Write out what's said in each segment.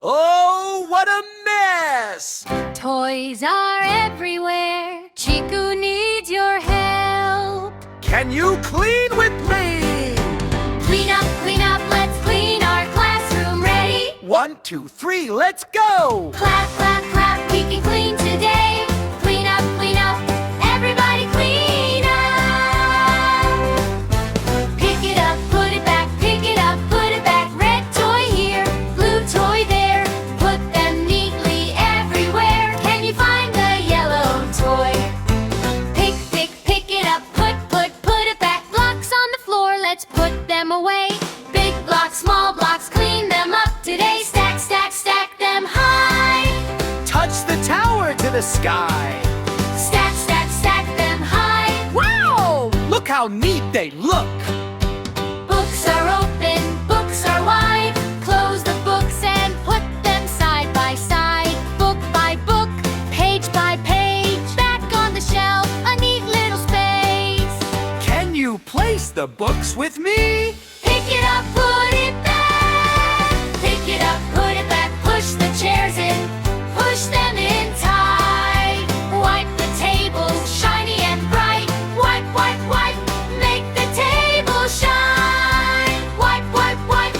Oh, what a mess! Toys are everywhere. Chiku needs your help. Can you clean with me? Clean up, let's clean our classroom. Ready? 1, 2, 3, let's go! Clap, clap, clap, we can clean today. Clean up, everybody clean up. Pick it up, put it back, pick it up, put it back. Red toy here, blue toy there. Put them neatly everywhere. Can you find the yellow toy? Pick it up, put it back. Blocks on the floor, let's put them away. Big blocks, small blocks, clean them up today. Stack them high. Touch the tower to the sky. Stack them high. Wow! Look how neat they look! Books are open, books are wide. Close the books and put them side by side. Book by book, page by page. Back on the shelf, a neat little space. Can you place the books with me? Pick it up, put it back. Pick it up, put it back. Push the chairs in, push them in tight. Wipe the tables, shiny and bright. Wipe, make the table shine. Wipe.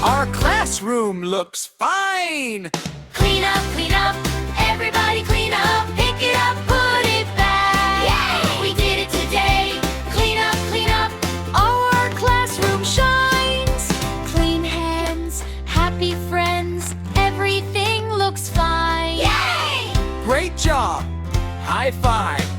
Our classroom looks fine! Clean up, everybody clean up. Pick it up, put it back. Yay! We did it today. Clean up. Our classroom shines. Clean hands, happy friends. Everything looks fine. Yay! Great job! High five!